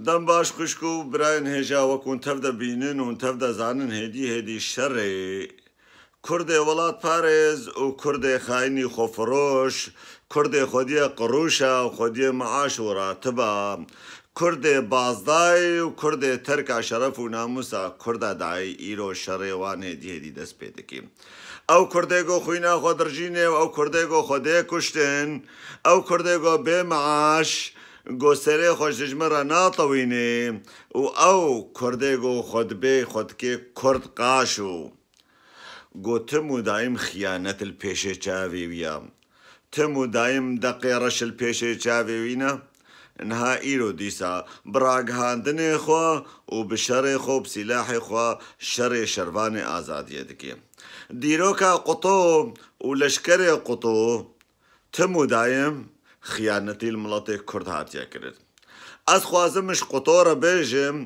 دەم باش خوشک و براین هێژاوەکوون تەف دەبینن و تەف دەزانن هێدی شەڕێ کوردێ وڵات پارێز و کوردێ خاینی خۆفرۆش کوردێ خۆدیە قڕوشە و خۆدیە مەعاش و ڕاتبە کوردێ بازدای و کوردێ تەرکا شەرەف و ناموسا کوردە دای ئیرۆ شەڕێوان هێدی دەست پێ دەکەین ئەو کوردێگۆ خوینا خۆ دڕژینێ و ئەو کوردێگۆ خۆدێ کوشتن ئەو کوردێگۆ بێ مەعاش گۆسەرێ خۆشژمەرە ناتەوینێ و ئەو کوردێگۆ خۆدبێ خۆدکێ کورد قاش و گۆتم و دایم خیانەت پێشێ چاوێویە تم و دایم دەقێڕەشل پێشێ چاوێوینە نها ئیرۆ دیسا براگهاندنێ خۆ و بشەڕێ خۆ بسیلاحێ خۆ شەڕێ شەروانێ ئازادیە دکێ دیرۆکە قوتۆ و لەشکەرێ قوتۆ تم و دایم خیانەتی مڵەتێک کورد هاتیە کرد ئەس خوازمش قوتۆرە بێژم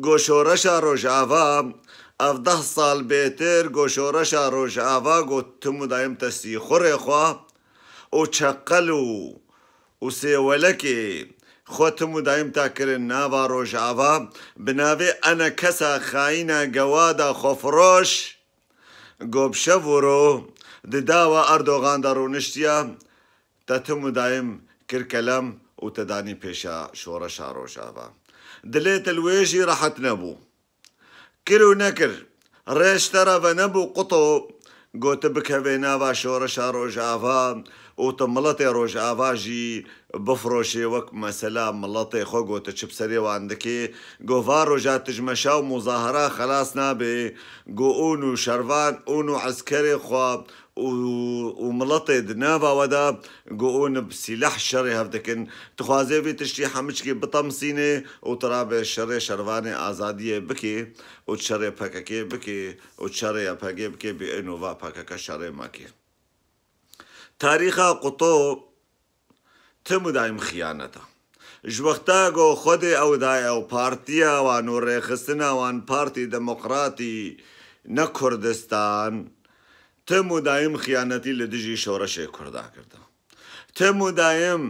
گۆشۆرەشە ڕۆژاوا ئەف 10 ساڵ بێتر گۆشۆرەشە ڕۆژاوا گۆتم و دایم تەسی خوڕێ خوا و چەقەل و سێوەلەکێ خۆتم و دایم تاکردن ناوا ڕۆژاوا بناوێ ئەنە کەسە خاینە گەوادا خۆفرۆش گۆبشە ڤۆرۆ دداوە ئەردۆغاندا ڕوونشتیە تەتم و دایم کرکەلەم و تەدانی پێشە شۆڕەشە ڕۆژاوا دلێتە لوێژی ڕەحەت نەبوو کرد و نەکرد ڕێشتەرەڤە نەبوو قوتۆ گۆتە بکەوێ ناوا شۆڕەشە ڕۆژاوا و تە مڵەتێ ڕۆژاواژی بفرۆشێ وەک مەسەلا مڵەتێ خۆ گۆتە چپسەرێوان دەکێ گۆڤا ڕۆژا تژمەشا و مۆزاهەرا خەلاس نابێ گۆ ئون و شەروان ئون و عەسکەرێ خوا و مڵەتێ دناڤاوەدا گۆ ئون بسیلەح شەڕێ هەڤدەکن تخوازێ بێ تشتی هەمچکی بتەمسینێ و ترابێ شەڕێ شەروانێ ئازادیە بکێ و شەڕێ پەکەکێ بکێ و شەڕێ پەگێ بکێ بێ ئەنۆڤا پەکەکە شەڕێ ماکێ تاریخا قوتۆ تم و دایم خیانەتە ژوەختا گۆ خۆدێ ئەو دایە و پارتیە وان و ڕێخستنە وان پارتی دەمۆقراتی نە کوردستان تم و دایم خیانەتی لە دژی شۆڕەشێ کووردا کردە تم و دایم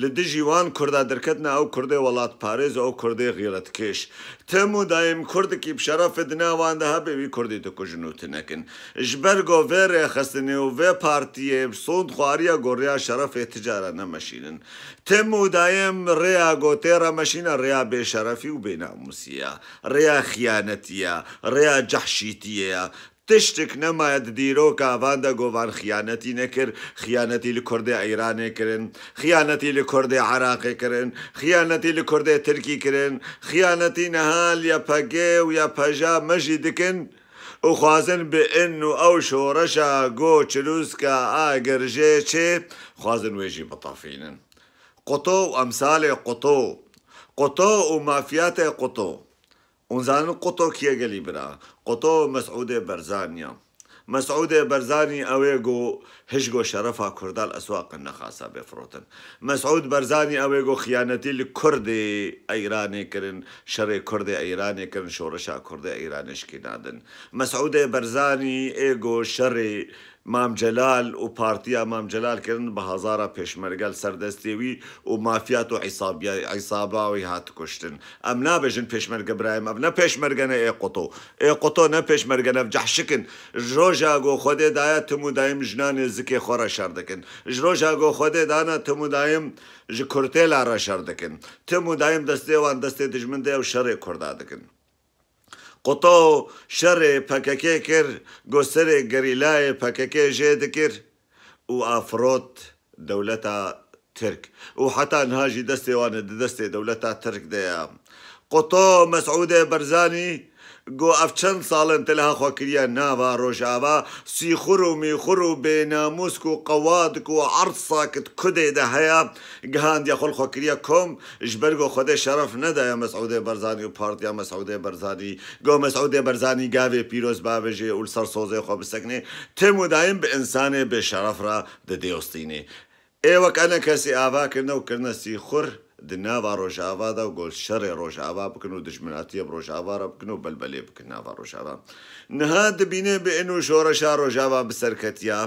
لە دژی وان کووردا دەرکەتنە ئەو کوردێ وڵات پارێز و ئەو کوردێ غیرەتکێش تم و دایم کوردێکی بشەرەفت ناواندا هەبێوی کوردی دەکوژن و تنەکن ji ber got vê rêxistinê û vê partiyê sond xwariya goriya şerefê ticare nemeşînin tim û dayêm rêya gotê re meşîne rêya bêşerefî û bênamusî ye rêya xiyanetî ye rêya cehşîtiyê ye tiştek nemaye di dîroka van de govan xiyanetî nekir xiyanetî li Kurdê Îranê kirin xiyanetî li Kurdê Iraqê kirin xiyanetî li Kurdê Tirkî kirin xiyanetî nihal ya pegê û ya peja me jî dikin û xwazin bi in û ew şoreşa got çilûska a girjê çê xwazin wê jî bitafînin quto û emsalê quto û mafiyatê quto ونزانن قوتۆ کیە گەلی برا قوتۆ مەسعودێ بەرزانیە مەسعودێ بەرزانی ئەوێ گۆ هشگۆ شەرەفا کوردال ئەسواقن نەخاسا بێفرۆتن مەسعود بەرزانی ئەوێ گۆ خیانەتی لە کوردێ ئەیرانێ کردن شەڕێ کوردێ ئەیرانێ کردن شۆڕەشا کوردێ ئەیرانشکی نادن مەسعودێ بەرزانی ئێگۆ شەڕێ مام جەلال و پارتیا مام جەلال کردن بە هەزارە پێشمەرگەل سەردەستێوی و مافیات و عیساباوی هات کوشتن ئەم نابێژن پێشمەرگە برایم ئەم نە پێشمەرگەنە ئێ قوتۆ نە پێشمەرگەنە جەحشکن ژۆژا گۆ خۆدێ دایە تم و دایم ژنانێ زکێ خۆڕە شەر دەکەن ژۆژا گۆ خۆدێ دانە تم و دایم ji کورتێلا ڕە شەر دەکەن تم و دایم دەستێوان دەستێ دژمندێ و شەڕێ کووردا دەکەن قوتۆ شەڕێ پەکەکێ کرد گۆسەرێ گەریلایە پەکەکێ ژێ دەکرد و ئافرۆت دەولەتە ترک و حتا نهاژی دەستێوانە دەستێ دەولەتە ترک دەیە قوتۆ مەسعودێ بەرزانی گۆ ئەف چەند ساڵن تلها خۆکریە ناوا ڕۆژاوا سیخور و میخور و بێناموسک و قەوادک و عەرساکت کودێدە هەیە گەهاندیە خۆڵ خۆکریە کۆم ji ber گۆ خودێ شەرەف نەدایە مەسعودێ بەرزانی و پارتیا مەسعودێ بەرزانی گۆ مەسعودێ بەرزانی گاوێ پیرۆز بابێژێ و سەر سۆزێ خۆ بسەکنێ تێم و دایم بە ئینسانێ بێشەرەفرا دەدێوستینێ ئێوەک ئەنە کەسی ئاواکردنە و کردنە سیخور دناوا ڕۆژاوادا و گۆل شەڕێ ڕۆژاوا بکن و دژمناتیە ڕۆژاوارە بکن و بەلبەلێ بکن ناوا ڕۆژاوا نها دبینێ بێن و شۆڕەشا ڕۆژاوا بسەرکەتیا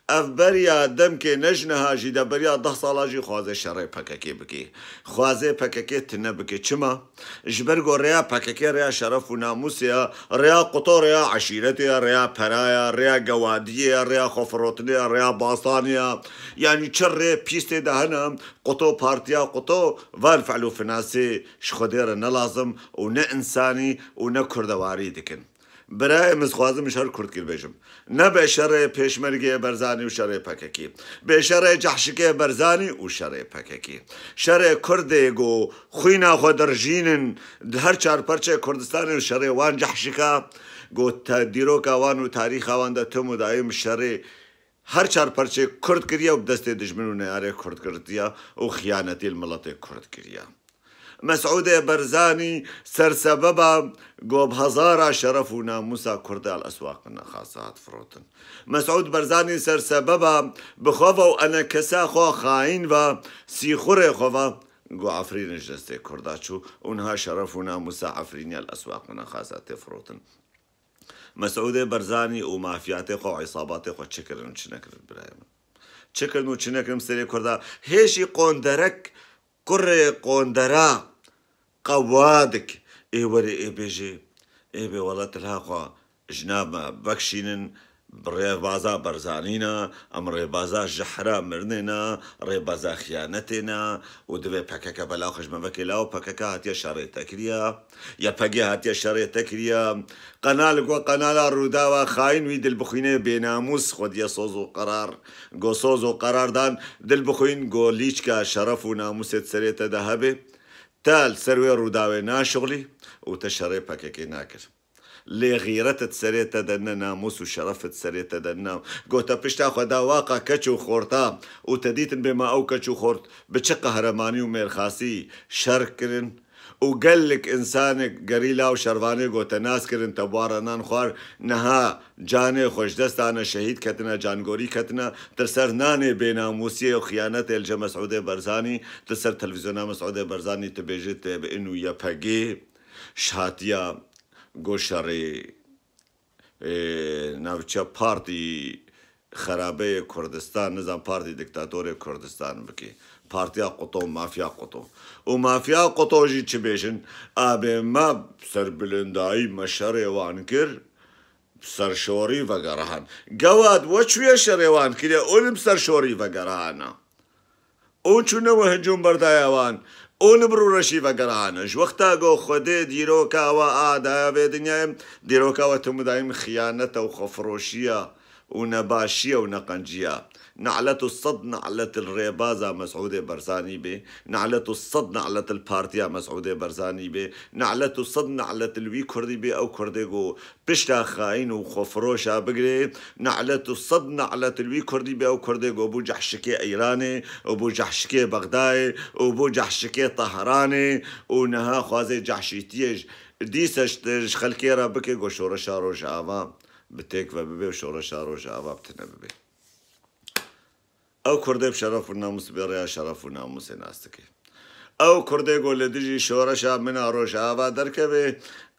اف بریا دم که نجنها جی دا بریا 10 سالا جی خوازه شرعی پککی بکی خوازه پککی تنه بکی چما جبرگو ریا پککی ریا شرف و ناموسیا ریا قطو ریا عشیرتیا ریا پرایا ریا گوادیه ریا خفروتنیا ریا باستانیا يعني چر پیست دهنم قطو پارتیا قطو والفعلو فناسي شخدير نلازم و نه انساني و نه کردواری دکن برای مزخوازم شر کرد کر بجم نه به شر پیشمرگی برزانی و شر پککی به شر جحشکی برزانی و شر پککی شر کرده گو خوینا خود درجینن هر چار پرچه کردستان و شر وان جحشکا گو دیروکا وان و تاریخ وان ده تمو دایم شر هر چار پرچه کرد کریا و دست دشمنو نیاره کرد کردیا و خیانتی الملت کرد کریا مسعود برزاني سرسببا قوب هزارة شرف وناموسا كرد الأسواق خاصات فروتن مسعود برزاني سرسببا بخوفا وأنا كسا خوا خاين و سيخوري خوفا قو عفرين جدستي كرداتشو ونها شرف وناموسا عفريني الأسواق خاصات فروتن مسعود برزاني ومافياتي خو عصاباتي خو تشكرن وتشنكر برايم تشكرن وتشنكر مسيري كردا هيشي قوندرك كري قوندرا قوادك وري بيجي بي والله تلها جناب بكشينن بريبازا برزانينا ام ريبازا جحرا مرننا ريبازا خيانتنا ودبي بكاكا بلاخش ما بكلاو بكاكا هاتيا شاري تكريا يا بكي هاتيا شاري تكريا قنال قنال روداوا خاين ويد البخينه بناموس خد يا صوزو قرار جو صوزو قرار دان دل بخين جو ليشكا شرف وناموس تسريت ذهبي تال سروي روداوي ناشغلي وتشري بكاكي ناكر لي غيرت تسريت دنا ناموس وشرف تسريت دنا قوتا بشتا خدا واقع كچو خورتا وتديت بما او كچو خورت بچق هرماني وميرخاسي شركرن وقال لك انسانك قريلا وشرفاني قوتا ناس كرن تبوارا نانخوار نها جاني خوش دستانا شهيد كتنا جانغوري كتنا ترسر ناني بناموسية وخيانة الجا مسعود برزاني ترسر تلفزيون مسعود برزاني تبيجت بانو يبهجي شهاتيا گوشاری ناوچه پارتی خرابه کردستان نظام پارتی دیکتاتور کردستان بکی پارتیا قطو مافیا قطو و مافیا قطو جی چه بیشن آبه ما سر بلندایی مشاره وان کر سرشوری و گرهان گواد وچوی شروان کلیه اولم سرشوری و گرهانا اون چونه و هجوم بردایوان اون برو رشی و گرانش وقتا گو خودی دیروکا و آدایا به دنیا دیروکا و تمدایم خیانت و خفروشیه و نباشیه و نقنجیه نعلة الصد نعلة الريبازة مسعود برزاني به نعلة الصد نعلة البارتيا مسعود برزاني به نعلة الصد نعلة الوي كردي به او كردي جو بشتا خاين وخفروشا بقري نعلة الصد نعلة الوي كردي به او كردي جو بو جحشكي ايراني وبو جحشكي بغداي وبو جحشكي طهراني ونها خوازي جحشيتيج ديسش خلكيرا بكي جو شورشا روجاوا بتيك وببي وشورشا روجاوا بتنببي او كردي بشرف وناموس بريا شرف وناموس ناستكي او كردي قول دجي شورشا من روجاوا دركبي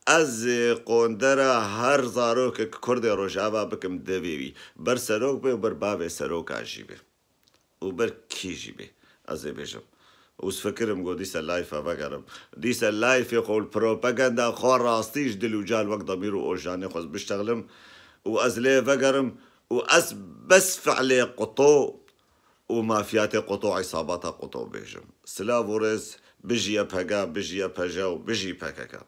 از قوندرا هر زاروك كردي روجاوا بكم دبيبي بر سروك بي وبر باب سروك عجيبه وبر كي جيبه از بيجم وس فكرم قول ديس اللايف بقرم ديس اللايف يقول بروباغندا خور راستيش دلو جال وقت ضميرو اوجاني خوز بشتغلم وازلي بقرم واس بس فعلي قطو ومافياتي قطو عصاباتها قطو بيجم سلا بورز بجي بهجا بجي بهجا وبجي بهكاكا